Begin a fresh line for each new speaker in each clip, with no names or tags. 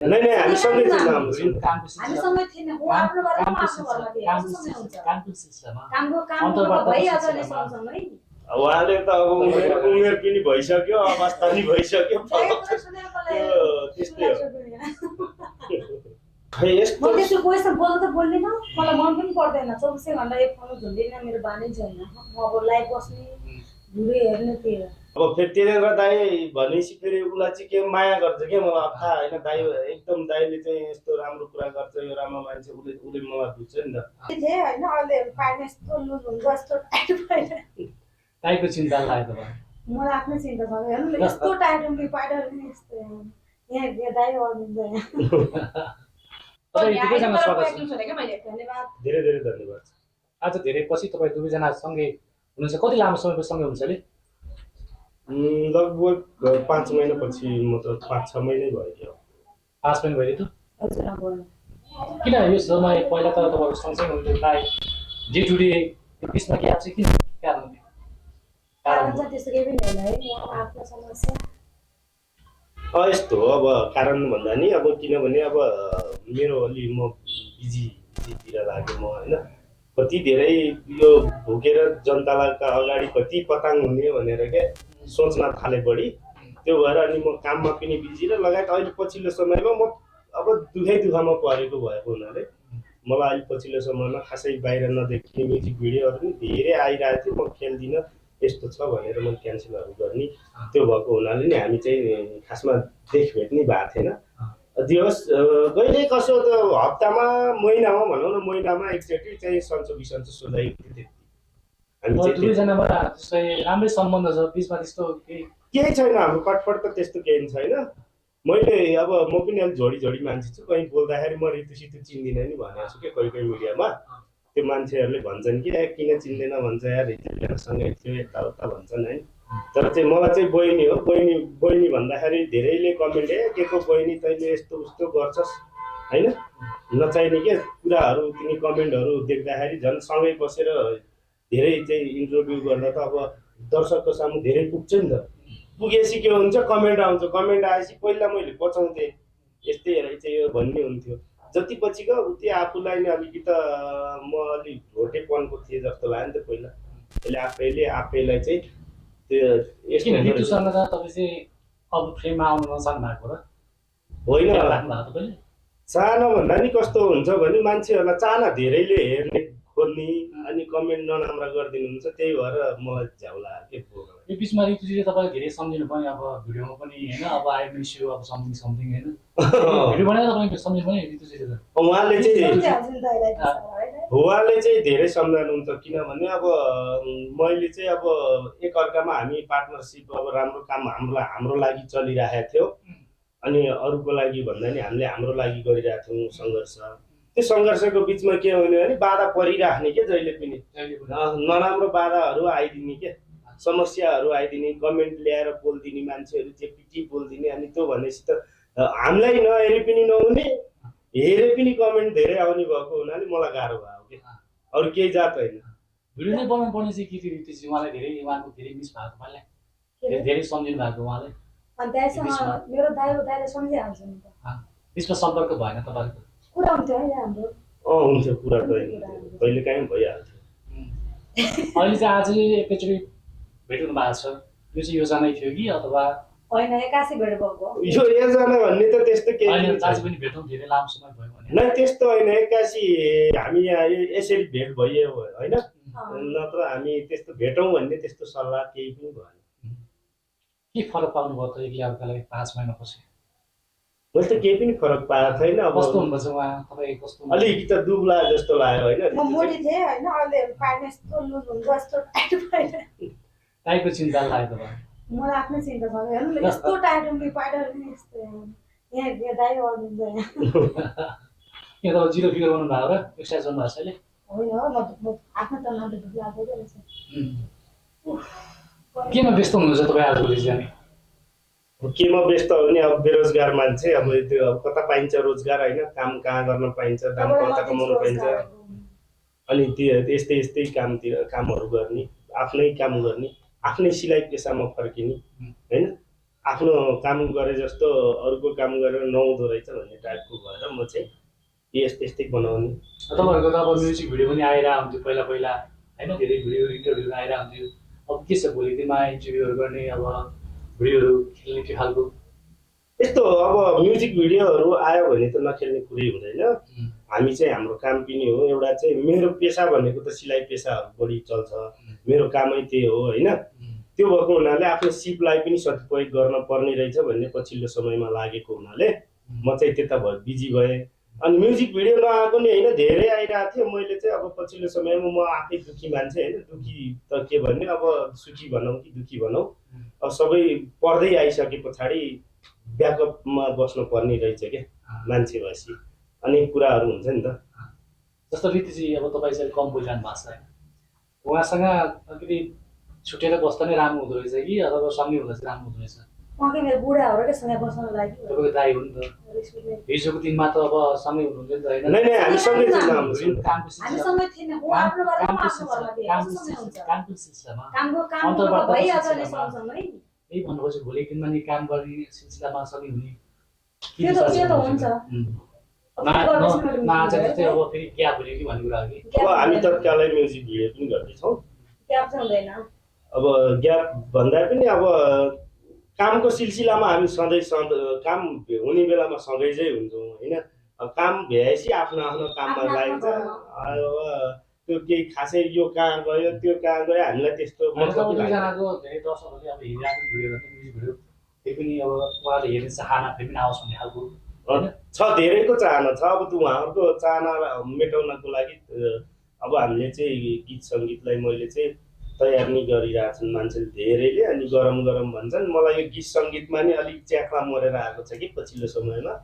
नहीं नहीं हामी सँगै थियौँ हाम्रो
कामको
हामी सँगै थिएन हो आफ्नो घरमा म आफ्नो घरमा थिएँ सँगै हुन्छ
कामको सिलसिलामा
कामको भइहाल्छ नि सँगसँगै
उहाँले त अब उमेर पनि भइसक्यो अवस्था पनि भइसक्यो त्यस्तै हो खै
म
यस्तो
त्यस्तो कोहीसँग बोल्नु त बोल्दिनँ मलाई मन पनि पर्दैन 24 घण्टा एक फोन झुन्डिन मेरो बानी छैन म अब लाइभ बस्ने भिडियो हेर्ने त्यही हो
अब फेरि तेरेन्द्र दाई भनेपछि फेरि उसलाई चाहिँ के माया गर्छ क्या मलाई अब थाहा होइन दाई एकदम दाईले चाहिँ यस्तो राम्रो कुरा गर्छ यो राम्रो मान्छे उसले मलाई बुझ्छ नि त
थिए होइन अहिले पानी यस्तो लुज हुन्छ यस्तो टाइट भएर
ताईको चिन्ता लाग्यो तपाईँ
मलाई आफ्नै चिन्ता छ हेर्नु यस्तो टाइट हुन्छ पाइडर पनि यस्तो यहाँ दाइ अर्दिन्छ
तपाईँ दुवैजना स्वागत छ
धन्यवाद
धेरै धेरै धन्यवाद
आज धेरै पछि तपाईँ दुवैजना सँगै हुनुहुन्छ कति लामो समयको सँगै हुन्छ अरे
लगभग 5 महिनापछि मतलब 5-6 महिनै भयो
5 महिना भयो त
हजुर अब
किन यो समय पहिला त तपाईँहरू सँगसँगै हुन्थ्यो प्रायः डे टु डे बिचमा ग्याप चाहिँ किन कारण
कारण चाहिँ त्यस्तो केही पनि होइन है म आफ्नो समस्या
यस्तो हो अब कारण भन्दा नि अब किनभने अब मेरो अलि म बिजीतिर लाग्यो म होइन कति धेरै यो भोगेर जनतालाई अगाडि कति पताङ हुने भनेर क्या सोच्न थाले बढी त्यो भएर अनि म काममा पनि बिजी र लगायत अहिले पछिल्लो समयमा म अब दुःखमा परेको भएको हुनाले मलाई अहिले पछिल्लो समयमा खासै बाहिर नदेखिने म्युजिक भिडियोहरू पनि धेरै आइरहेको थियो म खेल्दिनँ यस्तो छ भनेर म क्यान्सलहरू गर्ने त्यो भएको हुनाले नि हामी चाहिँ खासमा देखभेट नै भएको थिएन दिवस कहिले कसो त हप्तामा महिनामा भनौँ न महिनामा एकचोटि चाहिँ सन्चो बिसन्चो सोधाइएको थियो हामी चाहिँ
दुवैजनामा जस्तै राम्रै सम्बन्ध छ बिचमा त्यस्तो
केही छैन हाम्रो कटफट त त्यस्तो केही छैन मैले अब म पनि अलिक झोडी मान्छे छु कहीँ बोल्दाखेरि म ऋतु चिन्दिनँ नि भनेको छु क्या कोही मिडियामा त्यो मान्छेहरूले भन्छन् कि किन चिन्दैन भन्छ यार ऋतुसँगै थियो यताउता भन्छन् है तर चाहिँ मलाई चाहिँ बहिनी हो बहिनी भन्दाखेरि धेरैले कमेन्ट के को बहिनी तैँले यस्तो उस्तो गर्छस् होइन नचाहिने के कुराहरू तिमी कमेन्टहरू देख्दाखेरि झन् सँगै बसेर धेरै चाहिँ इन्टरभ्यू गर्दा त अब दर्शकको सामु धेरै पुग्छ नि त पुगेपछि के हुन्छ कमेन्ट आउँछ कमेन्ट आएपछि पहिला मैले बचाउँथेँ यस्तै रहेछ यो भन्ने हुन्थ्यो जति पछिको उति आफूलाई नै अलिकति म अलिक झोटेपनको थिएँ जस्तो लाग्यो नि त पहिला अहिले आफैलाई चाहिँ त्यो
किन ऋतुसँग त तपाईँ चाहिँ अब फ्रेममा आउनु नचाहनु भएको र
होइन
लाग्नु भएको तपाईँले
चाहना भन्दा नि कस्तो हुन्छ भने मान्छेहरूलाई चाहना धेरैले हेर्ने खोज्ने अनि कमेन्ट नराम्रा गरिदिनुहुन्छ त्यही भएर मलाई झ्याउला के
यो बिचमा ऋतुजीले तपाईँलाई धेरै सम्झिनु पनि अब भिडियोमा पनि होइन अब आई मिस यु अब समथिङ होइन भिडियो बनाएर तपाईँले सम्झिनु पनि ऋतुजीले त
उहाँले चाहिँ धेरै सम्झाउनुहुन्छ किनभने अब मैले चाहिँ अब एकअर्कामा हामी पार्टनरसिप अब राम्रो काम हाम्रो लागि चलिरहेको थियो अनि अरूको लागि भन्दा नि हामीले हाम्रो लागि गरिरहेको थियौँ सङ्घर्ष त्यो सङ्घर्षको बिचमा के हुने भने बाधा परिराख्ने के जहिले पनि नराम्रो बाधाहरू आइदिने के समस्याहरू आइदिने कमेन्ट ल्याएर बोलिदिने मान्छेहरू चाहिँ पिटी बोलिदिने अनि त्यो भनेपछि त हामीलाई नहेरे पनि नहुने हेरे पनि कमेन्ट धेरै आउने भएको हुनाले मलाई गाह्रो भयो कि अरू केही जात होइन
भिडियो नै बनाउनु पर्ने चाहिँ के थियो ऋतुजी उहाँलाई धेरै उहाँको धेरै मिस भएको तपाईँलाई धेरै सम्झिनु भएको उहाँले
अनि दाइसँग मेरो दाइले सम्झिहाल्छ नि त
बिचमा सम्पर्क भएन तपाईँको
कुरा हुन्थ्यो है हाम्रो
हुन्थ्यो कुरा त कहिले काहीँ भइहाल्थ्यो
अहिले चाहिँ आज एकैचोटि भेट्नु भएको छ यो चाहिँ योजनै थियो कि अथवा
होइन 81 भेट भएको
यो योजना भन्ने त त्यस्तो केही
होइन दाजु पनि भेटौँ धेरै लामो समय भयो भने
नै त्यस्तो होइन 81 हामी यहाँ यसरी भेट भइयो होइन नत्र हामी त्यस्तो भेटौँ भन्ने त्यस्तो सल्लाह केही पनि भएन
के फरक पाउनु भयो त एकले अर्कालाई 5 महिनापछि
मैले त केही पनि फरक पाएको छैन अब
कस्तो हुनुपर्छ उहाँ तपाईँ कस्तो
अलिकति त दुब्ला जस्तो लाग्यो होइन
म मोटी थिएँ होइन अहिले पानी यस्तो लुज हुन्छ यस्तो टाइट भएर
टाइपको चिन्ता लाग्यो तपाईँ
मलाई आफ्नै चिन्ता छ हेर्नु यस्तो टाइट हुन्छ पाइडर पनि यस्तो यहाँ दाइ अर्दिन्छ
यहाँ तपाईँ जिरो फिगर बनाउनु भएको र एक्सर्साइज गर्नु भएको छ अहिले
होइन म आफ्नो त नाम दुःख लाग्दै रहेछ
केमा व्यस्त हुनुहुन्छ तपाईँ आजभोलि चाहिँ
केमा व्यस्त हो भने अब बेरोजगार मान्छे अब त्यो अब कता पाइन्छ रोजगार होइन काम कहाँ गर्न पाइन्छ दाम कता कमाउनु पाइन्छ अनि त्यो यस्तै कामहरू गर्ने आफ्नै काम गर्ने आफ्नै सिलाइ पेसामा फर्किने होइन आफ्नो काम गरे जस्तो अरूको काम गरेर नहुँदो रहेछ भन्ने टाइपको भएर म चाहिँ यस्तै बनाउने।
तपाईँहरूको त अब म्युजिक भिडियो पनि आइरहेको हुन्थ्यो पहिला पहिला होइन, धेरै भिडियो इन्टरभ्यूहरू आइरहेको हुन्थ्यो। अब के छ भोलिको दिनमा इन्टरभ्यूहरू गर्ने अब भिडियोहरू खेल्ने त्यो खालको?
यस्तो अब म्युजिक भिडियोहरू आयो भने त नखेल्ने कुरै हुँदैन। हामी चाहिँ हाम्रो काम पनि हो, एउटा चाहिँ मेरो पेसा भनेको त सिलाइ पेसाहरू बढी चल्छ, मेरो कामै त्यही हो होइन। त्यो भएको हुनाले आफ्नो सिपलाई पनि सदुपयोग गर्न पर्ने रहेछ भन्ने पछिल्लो समयमा लागेको हुनाले म चाहिँ त्यता बिजी भएँ। अनि म्युजिक भिडियो नआएको नि होइन, धेरै आइरहेको थियो। मैले चाहिँ अब पछिल्लो समयमा म आफै दुःखी मान्छे होइन, दुःखी त के भन्ने, अब सुखी भनौँ कि दुःखी भनौँ, अब सबै पढ्दै आइसके पछाडि ब्याकअपमा बस्नु पर्ने रहेछ क्या मान्छे भएपछि, अनेक कुराहरू हुन्छ नि त।
जस्तो ऋतुजी अब तपाईँ चाहिँ कम बोलिरहनु भएको छ होइन, उहाँसँग अलिकति छुटेर बस्दा नै राम्रो हुँदो रहेछ कि अथवा सँगै हुँदा चाहिँ राम्रो हुँदो रहेछ?
उहाँकै मेरो बुढा हो र के सँगै बस्नको लागि
तपाईँको दाइ हो नि त, हिजोको दिनमा त अब सँगै हुनुहुन्थ्यो नि त होइन?
नै हामी सँगै थिएन,
हामी सँगै थिएन, उ आफ्नो घरमा म आफ्नो घरमा थिएँ, सँगै हुन्छ
कामको सिलसिलामा
काम भइहाल्छ नि सँगसँगै।
यही भन्नु खोजेको भोलिको दिनमा नि काम गर्ने सिलसिलामा सँगै हुने
त्यो त हुन्छ।
आज जस्तै अब फेरि ग्याप हुने कि भन्ने कुरा हो कि?
अब हामी तत्कालै म्युजिक भिडियो पनि गर्दैछौँ।
ग्याप चाहिँ हुँदैन।
अब ग्याप भन्दा पनि अब कामको सिलसिलामा हामी सधैँ काम हुने बेलामा सँगै चाहिँ हुन्छौँ होइन। अब काम भ्याएपछि आफ्नो आफ्नो काममा लागिन्छ। अब त्यो केही खासै यो कहाँ गयो त्यो कहाँ गयो हामीलाई त्यस्तो
दुईजनाको धेरै दर्शकहरूले अब हेरिरहेको भिडियो म्युजिक भिडियो त्यो पनि अब उहाँले हेर्ने चाहना फेरि पनि आओस् भन्ने खालको
छ, धेरैको चाहना छ। अब उहाँहरूको चाहना मेटाउनको लागि अब हामीले चाहिँ गीत सङ्गीतलाई मैले चाहिँ तयार नै गरिरहेछन् मान्छेले धेरैले। अनि गरम गरम भन्छन्। मलाई यो गीत सङ्गीतमा नि अलिक च्याख्ला मरेर आएको छ कि पछिल्लो समयमा।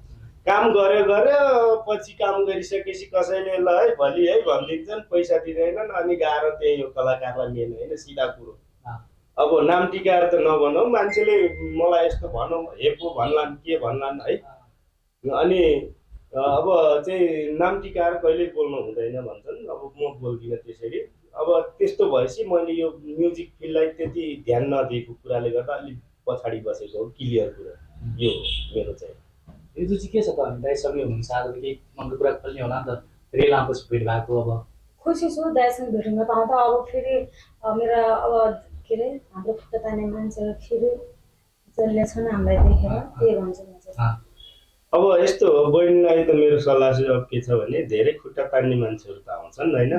काम गऱ्यो पछि काम गरिसकेपछि कसैले ल है भोलि है भनिदिन्छन्, पैसा दिँदैनन्, अनि गाह्रो त्यही हो कलाकारलाई मेन होइन, सिधा कुरो। अब नाम टिकाएर त नभनौँ, मान्छेले मलाई यस्तो भनौँ हेपो भन्लान् के भन्लान् है। अनि अब चाहिँ नाम टिकाएर कहिल्यै बोल्नु हुँदैन भन्छन्। अब म बोल्दिनँ त्यसरी। अब त्यस्तो भएपछि मैले यो म्युजिक फिल्डलाई त्यति ध्यान नदिएको कुराले गर्दा अलिक पछाडि बसेको हो। क्लियर कुरा यो हो मेरो चाहिँ।
यो चाहिँ के छ त, हामी दाइसँगै हुनुहुन्छ, आज त केही मनको कुरा खोल्ने होला नि त, धेरै लामो भेट भएको। अब
खुसी छु दाइसँग भेट्न पाउँदा। अब फेरि मेरो अब के अरे हाम्रो खुट्टा तान्ने मान्छेहरू फेरि चल्नेछन् हामीलाई देखेर, के भन्छ म चाहिँ।
अब यस्तो हो, बहिनीलाई त मेरो सल्लाह चाहिँ अब के छ भने धेरै खुट्टा तान्ने मान्छेहरू त आउँछन् होइन,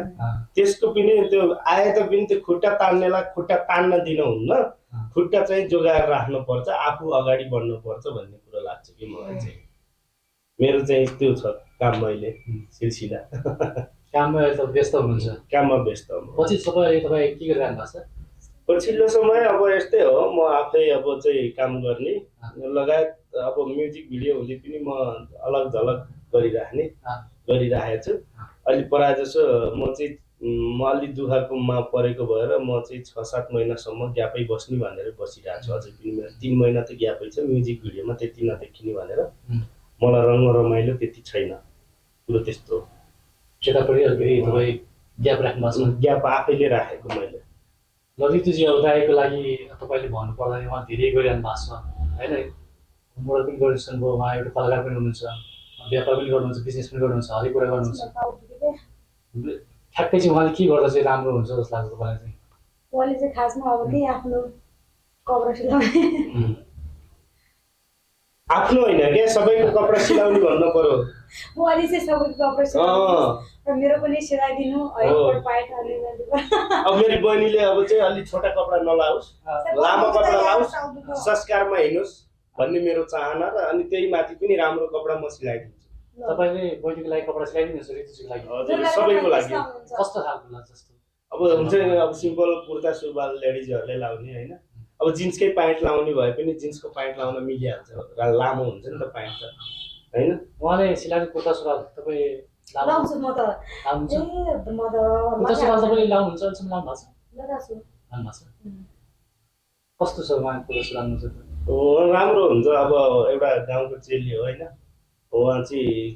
त्यसको पनि त्यो आए पनि त्यो खुट्टा तान्नेलाई खुट्टा तान्न दिनुहुन्न, खुट्टा चाहिँ जोगाएर राख्नुपर्छ, आफू अगाडि बढ्नुपर्छ भन्ने कुरो लाग्छ कि मलाई चाहिँ। मेरो चाहिँ त्यो छ काम, मैले सिलसिला
काममा त व्यस्त हुनुहुन्छ?
काममा व्यस्त हो।
पछि तपाईँ के गरिरहनु भएको छ?
पछिल्लो समय अब यस्तै हो, म आफै अब चाहिँ काम गर्ने लगायत अब म्युजिक भिडियो हुँदै पनि म अलग झलक गरिरहेको छु। अहिले प्रायः जसो म अलि दुःखमा परेको भएर म चाहिँ 6-7 महिनासम्म ग्यापै बस्ने भनेर बसिरहेको छु। अझै पनि मेरो 3 महिना त ग्यापै छ म्युजिक भिडियोमा, त्यति नदेखिने भनेर। मलाई रङ रमाइलो त्यति छैन, कुरो त्यस्तो हो।
त्यतापट्टि अलिकति तपाईँ ग्याप राख्नु भएको छ?
ग्याप आफैले राखेको मैले।
ल ऋतुजी, अब दाइको लागि तपाईँले भन्नुपर्दा उहाँ धेरै गरिरहनु भएको छ होइन, मोडल पनि गर्नुहुन्छ, उहाँ एउटा कलाकार पनि हुनुहुन्छ, व्यापार पनि गर्नुहुन्छ, बिजनेस पनि गर्नुहुन्छ, हरेक कुरा गर्नुहुन्छ। ठ्याक्कै चाहिँ उहाँले के गर्दा चाहिँ राम्रो हुन्छ जस्तो लाग्छ तपाईँलाई चाहिँ?
उहाँले चाहिँ खासमा अब त्यही आफ्नो कपडा सिलाउने,
आफ्नो होइन क्या, सबैको कपडा सिलाउने भन्नु पर्यो।
उहाँले चाहिँ सबैको कपडा सिलाउने, मेरो पनि सिलाइदिनु है।
अब मेरो बहिनीले अब चाहिँ अलि छोटा कपडा नलाओस्, लामो कपडा लाओस्, संस्कारमा हिँडोस् भन्ने मेरो चाहना र अनि त्यही माथि पनि राम्रो कपडा म सिलाइदिन्छु।
तपाईँले बहिनीको लागि कपडा सिलाइदिनुहुन्छ ऋतुजीको लागि?
हजुर, सबैको लागि।
कस्तो खालको लाग्छ जस्तो?
अब हुन्छ अब सिम्पल कुर्ता सुरुवाल लेडिजहरूले लाउने होइन, अब जिन्सकै प्यान्ट लाउने भए पनि जिन्सको प्यान्ट लाउन मिलिहाल्छ, लामो हुन्छ नि त प्यान्ट त होइन।
उहाँले सिलाउने कुर्ता सुरुवाल तपाईँ
लाउँछु म त।
कुर्ता सुरुवाल तपाईँले लाउनुहुन्छ? अहिलेसम्म लाउनु भएको छ? कस्तो छ उहाँको कुर्ता सुरुवाल?
राम्रो हुन्छ। अब एउटा गाउँको चेली हो होइन, उहाँ चाहिँ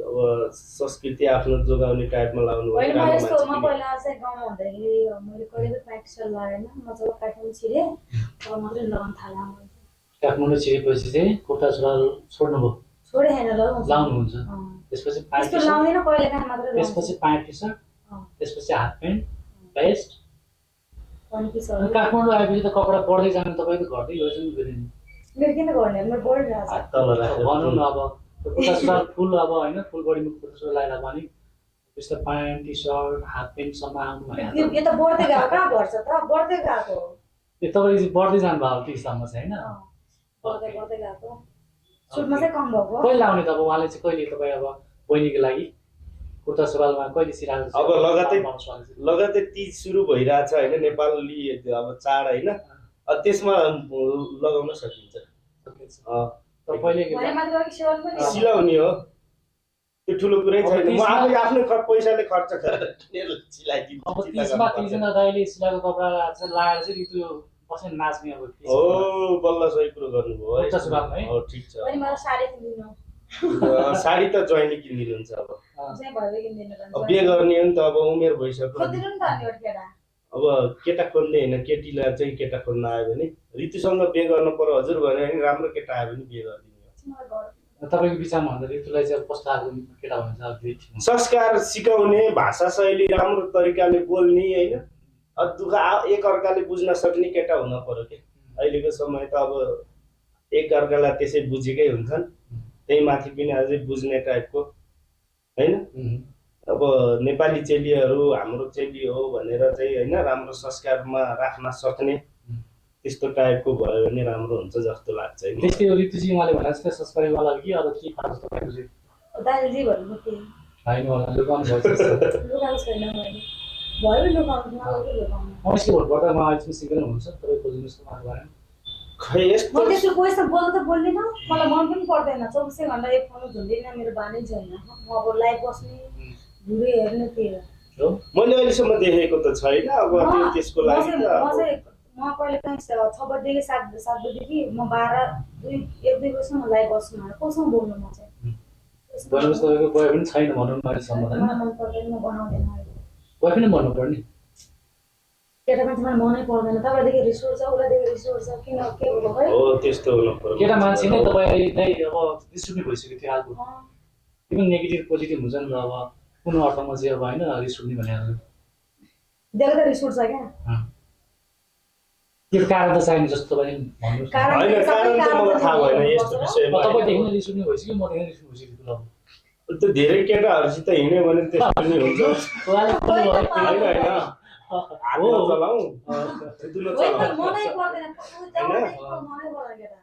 अब संस्कृति आफ्नो जोगाउने टाइपमा लाउनु
म पहिला चाहिँ गाउँमा हुँदाखेरि मैले कहिले प्यान्ट सर्ट लगाएन, म जब काठमाडौँ छिरेँ तब मात्रै लगाउन थालेँ।
काठमाडौँ छिरेपछि चाहिँ कुर्ता सुरुवाल छोड्नुभयो,
छोडे होइन
लाउनुहुन्छ, त्यसपछि प्यान्ट
त्यस्तो
टी सर्ट,
लाउँदैन कहिलेकाहीँ मात्रै
त्यसपछि प्यान्ट टी सर्ट, त्यसपछि हाफ प्यान्ट भेस्ट। काठमाडौँ आएपछि त कपडा बढ्दै जानु, तपाईँको घट्दै गएछ नि फेरि।
मेरो किन गर्ने मेरो बढिरहेको छ।
तल राखेर
भनौँ न अब कुर्ता सुरुवाल फुल अब होइन फुल बडीमा कुर्ता सुरुवाल लगाएर भने त्यस्तो प्यान्ट टी सर्ट हाफ प्यान्टसम्म आउनु भने
यो त बढ्दै गएको कहाँ बढ्छ त बढ्दै गएको
तपाईँ चाहिँ बढ्दै जानुभयो त्यो हिसाबमा चाहिँ होइन।
बढ्दै गएको सुटमा चाहिँ कम भएको
कहिले लाउने त अब उहाँले चाहिँ कहिले तपाईँ अब बहिनीको लागि कुर्ता सुरुवालमा कहिले सिलाएको
अब लगतै तीज सुरु भइरहेछ होइन नेपाली अब चाड होइन त्यसमा लगाउन सकिन्छ। सिलाउने हो त्यो ठुलो कुरै छैन। म आफै आफ्नै पैसाले खर्च गरेर किनेर सिलाइदिन्छु।
अब तीजमा तीजना दाइले सिलाएको कपडा चाहिँ लगाएर चाहिँ ऋतु बसेर नाच्ने अब
हो बल्ल सही कुरो गर्नुभयो
कुर्ता सुरुवालमा है।
हो ठिक छ।
अनि मलाई साडी किनिदिनु
साडी त ज्वाइँले किनिदिनुहुन्छ। अब
चाहिँ भयो किनिदिनु
अब बिहे गर्ने हो नि त अब उमेर भइसक्यो।
खोजिदिनु नि त अनि एउटा केटा
अब केटा खोज्ने होइन केटीलाई चाहिँ केटा खोज्न आयो भने ऋतुसँग बिहे गर्नु पर्यो हजुर भने नि राम्रो केटा आयो भने बिहे गरिदिने हो।
तपाईँको विचारमा भन्दा ऋतुलाई चाहिँ कस्तो खालको केटा हुन्छ?
संस्कार सिकाउने भाषा शैली राम्रो तरिकाले बोल्ने होइन दुःख एक अर्काले बुझ्न सक्ने केटा हुन पर्यो कि अहिलेको समय त अब एक अर्कालाई त्यसै बुझेकै हुन्छन् त्यही माथि पनि अझै बुझ्ने टाइपको होइन। अब नेपाली चेलीहरू हाम्रो चेली हो भनेर चाहिँ होइन राम्रो संस्कारमा राख्न सक्ने त्यस्तो टाइपको भयो भने राम्रो हुन्छ जस्तो लाग्छ।
त्यस्तै हो ऋतुजी उहाँले भने जस्तै संस्कारवाला कि अरू के खास तपाईँको चाहिँ
दाजुजी भन्नु के
होइन होला लुकाउनु भएछ
लुकाएको छैन मैले भयो लुकाउनु
अवश्य भोट पर्दा म अहिले चाहिँ सिङ्गल हुनुहुन्छ तपाईँ खोजिनुहोस् न उहाँको बारेमा।
खै यस्तो
म त्यस्तो कोहीसँग बोल्नु त बोल्दिनँ मलाई मन पनि पर्दैन 24 घन्टा एक फोन झुन्डिन मेरो बानी छैन। म अब लाइभ बस्ने भिडियो हेर्ने त्यही
हो।
मैले अहिलेसम्म देखेको त छैन। अब त्यसको लागि
म कहिले काहीँ 6 बजेदेखि 7 बजेदेखि म 1-2 बजीसम्म लाइभ बस्नु कोसँग बोल्नु म चाहिँ
भनेपछि तपाईँको गए पनि छैन भनौँ न अहिलेसम्म होइन।
मन पर्दैन म बनाउँदैन
गए पनि भन्नुपर्ने
केटा मान्छे मलाई मनै पर्दैन। तपाईँदेखि रिस उठ्छ उसलाईदेखि रिस उठ्छ किन के हो खै
हो त्यस्तो हुनु पर्यो।
केटा मान्छे नै तपाईँ नै अब रिस उठ्ने भइसक्यो त्यो खालको इभन नेगेटिभ पोजिटिभ हुन्छ नि त। अब कुन अर्थमा चाहिँ अब होइन रिस उठ्ने भने
देख्दा रिस उठ्छ क्या
त्यो कारण त चाहिने जस्तो तपाईँले भन्नुहोस्। तपाईँदेखि नै रिस उठ्ने भइसक्यो मदेखि रिस उठ्ने भइसक्यो
त्यो धेरै केटाहरूसित हिँड्यो भने त्यस्तो पनि हुन्छ।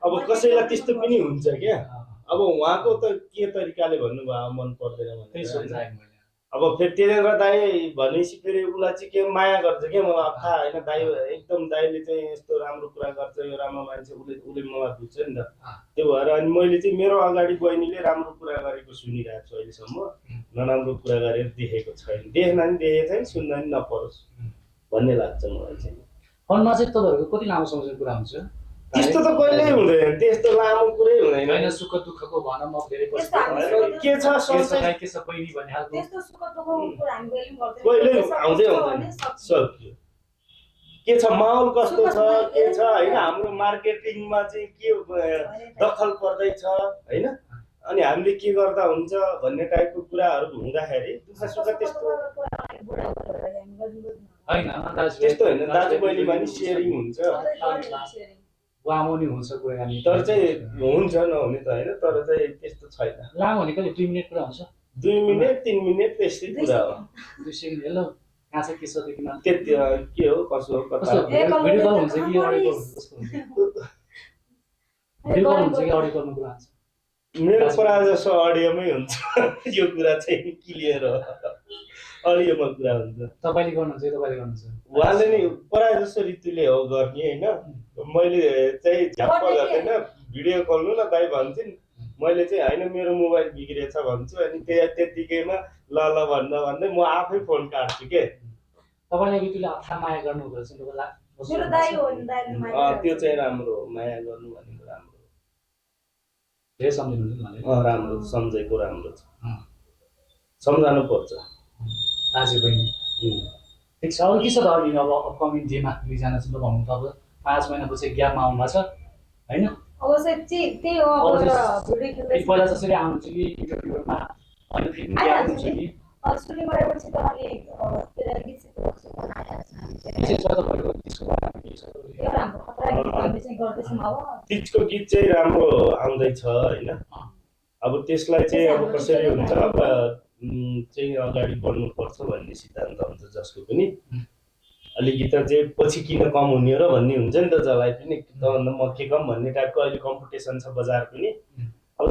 अब कसैलाई त्यस्तो पनि हुन्छ क्या। अब उहाँको त के तरिकाले भन्नुभयो मन पर्दैन भने अब फेरि तेजेन्द्र दाई भनेपछि फेरि उसलाई चाहिँ के माया गर्छ क्या मलाई थाहा होइन। दाई एकदम दाईले चाहिँ यस्तो राम्रो कुरा गर्छ यो राम्रो मान्छे उसले मलाई बुझ्छ नि त। त्यो भएर अनि मैले चाहिँ मेरो अगाडि बहिनीले राम्रो कुरा गरेको सुनिरहेको छु अहिलेसम्म नराम्रो कुरा गरेर देखेको छैन। देख्न नि देखेको छैन सुन्दा नि नपरोस् भन्ने लाग्छ मलाई चाहिँ।
फोनमा चाहिँ तपाईँहरूको कति लामो समयको कुरा हुन्छ?
त्यस्तो त कहिल्यै हुँदैन त्यस्तो लामो कुरै हुँदैन।
होइन सुख दुःखको भनौँ म धेरै
के छ
के छ बहिनी भन्ने खालको
त्यस्तो सुख दुःखको कुरा हामी
कहिल्यै आउँदै आउँदैन सक्यो। के छ माहौल कस्तो छ के छ होइन हाम्रो मार्केटिङमा चाहिँ के दखल पर्दैछ होइन अनि हामीले के गर्दा हुन्छ भन्ने टाइपको कुराहरू हुँदाखेरि दुःख सुख त्यस्तो
होइन
त्यस्तो होइन। दाजुबहिनीमा नि सेयरिङ हुन्छ
लामो नि हुन्छ कुराकानी
तर चाहिँ हुन्छ नहुने त होइन तर चाहिँ त्यस्तो छैन।
लामो भने कहिले 2 मिनट कुरा हुन्छ
2 मिनट 3 मिनट त्यस्तै कुरा हो।
2 सेकेन्ड हेलो कहाँ छ के छ देखिन
त्यति के हो कसो हो कता
भिडियो कल हुन्छ कि अडियो कल कस्तो हुन्छ? भिडियो कल हुन्छ कि अडियो कलमा कुरा हुन्छ?
मेरो प्रायः जसो अडियोमै हुन्छ यो कुरा चाहिँ क्लियर हो अडियोमा कुरा हुन्छ।
तपाईँले गर्नुहुन्छ कि तपाईँले गर्नुहुन्छ?
उहाँले नि प्रायः जसो ऋतुले हो गर्ने होइन। मैले चाहिँ झ्याप्प गर्दैन भिडियो कल्नु न दाइ भन्छन् मैले चाहिँ होइन मेरो मोबाइल बिग्रेछ भन्छु अनि त्यतिकैमा ल भन्दा भन्दै म आफै फोन काट्छु के।
तपाईँले ऋतुले अथा माया गर्नु हुँदो रहेछ
मेरो दाइ हो नि दाइले माया
त्यो चाहिँ राम्रो हो माया गर्नु भनेको राम्रो हो।
धेरै सम्झिनुहुन्छ नि
राम्रो सम्झेको राम्रो छ सम्झाउनु पर्छ
दाजुबहिनी। ठिक छ अरू के छ त अघि अब अपकमिङ डेमा दुईजना चाहिँ भन्नु त अब 5 महिनापछि ग्यापमा आउनु भएको छ होइन
अवश्य त्यही हो
अब
अब
चाहिँ
भिडियो खेल्दै
पहिला जसरी आउनुहुन्छ कि युट्युबमा अनि फेरि आउनुहुन्छ कि
सुटिङ गरेपछि त अलिक गीत
विशेष गरेर तपाईँको त्यसको बारेमा के छ?
एउटा हाम्रो खतरा गीत हामीले चाहिँ गर्दैछौँ अब
तिजको गीत चाहिँ राम्रो आउँदैछ होइन। अब त्यसलाई चाहिँ अब कसरी हुन्छ अब चाहिँ अगाडि बढ्नुपर्छ भन्ने सिद्धान्त हुन्छ जसको पनि। अलिकति चाहिँ पछि किन कम हुने र भन्ने हुन्छ नि त, जसलाई पनि त्योभन्दा म के कम भन्ने टाइपको अहिले कम्पिटिसन छ बजार पनि। अब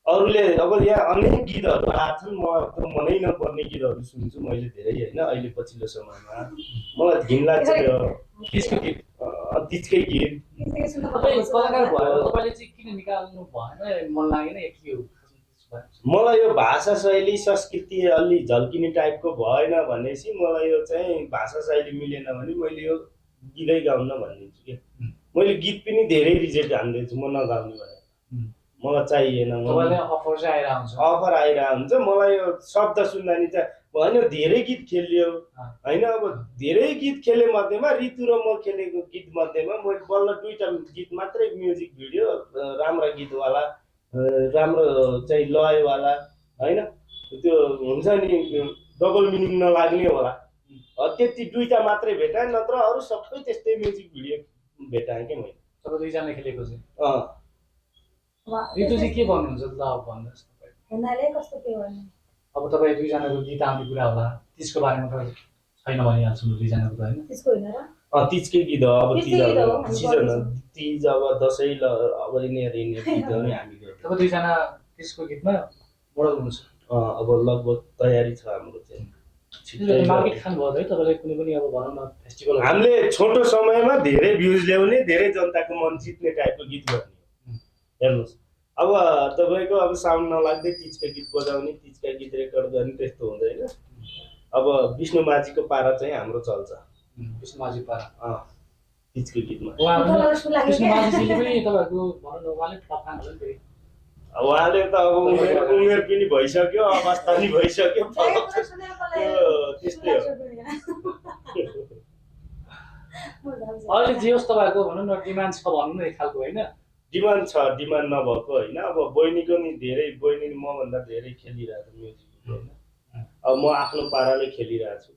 अरूले अब यहाँ अनेक गीतहरू आएको छन्, म त्यो मनै नपर्ने गीतहरू सुन्छु मैले धेरै होइन अहिले पछिल्लो समयमा। मलाई घिन लाग्छ त्यो
त्यसको गीत
तिजकै गीत।
तपाईँ कलाकार भएर तपाईँले चाहिँ किन निकाल्नु भएन, मन लागेन या के हो?
मलाई यो भाषा शैली संस्कृति अलि झल्किने टाइपको भएन भनेपछि मलाई यो चाहिँ भाषा शैली मिलेन भने मैले यो गीतै गाउन भनिदिन्छु कि। मैले गीत पनि धेरै रिजेक्ट हान्दैछु म नगाउने भने। मलाई चाहिएन,
अफर चाहिँ आइरहेको हुन्छ।
अफर आइरहेको हुन्छ। मलाई यो शब्द सुन्दा नि चाहिँ होइन धेरै गीत खेलियो होइन। अब धेरै गीत खेले मध्येमा ऋतु र म खेलेको गीत मध्येमा मैले बल्ल 2टा गीत मात्रै म्युजिक भिडियो राम्रा गीतवाला राम्रो चाहिँ लयवाला होइन, त्यो हुन्छ नि डबल मिनिङ नलाग्ने होला त्यति 2टा मात्रै भेटाएँ, नत्र अरू सबै त्यस्तै म्युजिक भिडियो भेटाएँ क्या मैले।
तपाईँ दुईजना खेलेको चाहिँ ऋतु चाहिँ के भन्नुहुन्छ ल भन्नुहोस् तपाईँ।
भन्नाले कस्तो के भन्नु
अब तपाईँ दुईजनाको गीत आउने कुरा होला, त्यसको बारेमा त छैन भनिहाल्छु दुईजनाको त होइन।
त्यसको होइन र
तिजकै गीत हो। अब
तिजकै गीत हो, हामी
सिजन तिज अब दसैँ अब यिनीहरू गीतहरू नै हामी गर्छौँ।
तपाईँ दुईजना त्यसको गीतमा मोडल हुनुहुन्छ।
अब लगभग तयारी छ हाम्रो चाहिँ।
मार्केट खानुभयो है तपाईँले कुनै पनि अब भनौँ न फेस्टिभल?
हामीले छोटो समयमा धेरै भ्युज ल्याउने धेरै जनताको मन जित्ने टाइपको गीत गर्ने हेर्नुहोस्। अब तपाईँको अब साउन्ड नलाग्दै तिजका गीत बजाउने, तिजका गीत रेकर्ड गर्ने त्यस्तो हुँदैन। अब विष्णु माझीको पारा चाहिँ हाम्रो चल्छ।
विष्णु माझी पारा
तिजको गीतमा
विष्णु माझीजीले पनि तपाईँहरूको भनौँ न उहाँले टक्कान होला नि फेरि।
उहाँले त अब उमेर पनि भइसक्यो, अवस्था पनि भइसक्यो, त्यस्तै हो।
अहिले जे होस् तपाईँहरूको भनौँ न डिमान्ड छ भनौँ न एक खालको होइन।
डिमान्ड छ, डिमान्ड नभएको होइन। अब बहिनीको नि धेरै, बहिनीले मभन्दा धेरै खेलिरहेको छ म्युजिक होइन। अब म आफ्नो पाराले खेलिरहेको छु,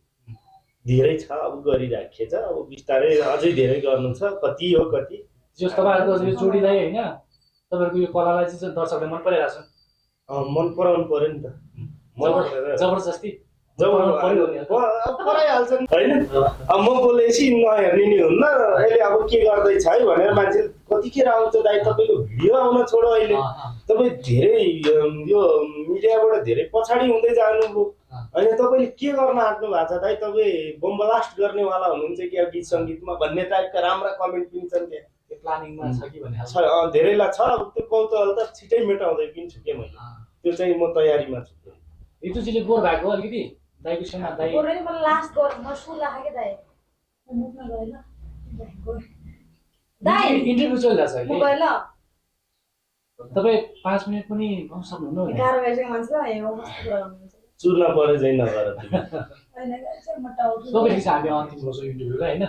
धेरै छ अब गरिराखेको छ। अब बिस्तारै अझै धेरै गर्नु छ, कति हो कति।
जो तपाईँहरूको यो जोडीलाई होइन तपाईँहरूको यो कलालाई चाहिँ दर्शकले मन परिरहेको छ।
मन पराउनु पर्यो नि त।
जबरजस्ती
पराइहाल्छ नि होइन। अब म बोलेपछि नहेर्ने नि हुन्न, अहिले अब के गर्दैछ है भनेर मान्छे कतिखेर आउँछ दाइ तपाईँको भिडियो आउन छोडो। अहिले तपाईँ धेरै यो मिडियाबाट धेरै पछाडि हुँदै जानुभयो होइन। तपाईँले के गर्न आँट्नु भएको छ दाइ, तपाईँ बमब्लास्ट गर्नेवाला हुनुहुन्छ कि गीत सङ्गीतमा भन्ने टाइपका राम्रा कमेन्ट पनि छन् त्यहाँ।
प्लानिङमा छ कि भन्ने
छ धेरैलाई छ। अब त्यो कौतूहल त छिटै मेटाउँदै पनि छु क्या मैले, त्यो चाहिँ म तयारीमा छु।
ऋतुजीले बोर भएको अलिकति दाइको छेउमा दाइ
मलाई लास्ट गर म सुन लाग्यो दाइ मुखमा गएन दाइ
इन्टरभ्यू चलिरहेछ
म
अहिले।
गएन
तपाईँ 5 मिनट पनि गाउन सक्नुहुन्न भने
11 बजेको मान्छे यो मस्त कुरा गर्नुहुन्छ
चुर्न परे चाहिँ नगर
हैन चाहिँ म टाउको
तपाईँ चाहिँ हामी अन्तिम गर्छौँ इन्टरभ्यूलाई होइन।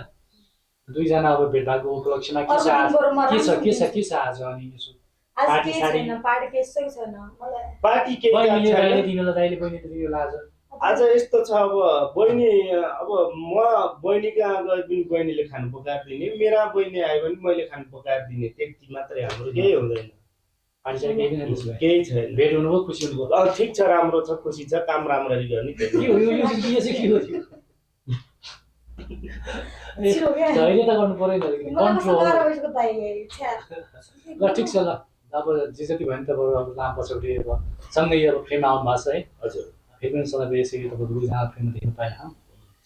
दुईजना अब भेट भएको उपलक्ष्यमा के छ आज अनि यसो
आज
पार्टी
के
साडी
छैन पार्टी केसै छैन मलाई
पार्टी के
बहिनीले दाइले दिनुलाई दाइले बहिनीले दिनुलाई
आज यस्तो छ। अब बहिनी अब म बहिनी कहाँ गए पनि बहिनीले खानु पकाएर दिने, मेरा बहिनी आयो भने मैले खानु पकाएर दिने, त्यति मात्रै हाम्रो केही हुँदैन।
पार्टी साडी केही पनि छैन।
केही छैन।
भेट हुनुभयो खुसी हुनुभयो।
ठिक छ, राम्रो छ, खुसी छ, काम राम्ररी गर्ने।
के हो यो चाहिँ के हो अहिले त गर्नु पर्यो नि कन्ट्रोल। ल ठिक छ ल अब जे जति भयो नि त अब लामो पछौटे अब सँगै अब फ्रेममा आउनु भएको छ है।
हजुर
फेरि पनि सधैँ यसरी तपाईँ दुवैजना फ्रेममा देख्नु पाएँ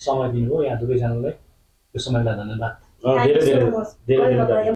समय दिनुभयो यहाँ दुवैजनालाई, त्यो समयलाई धन्यवाद।
धेरै धेरै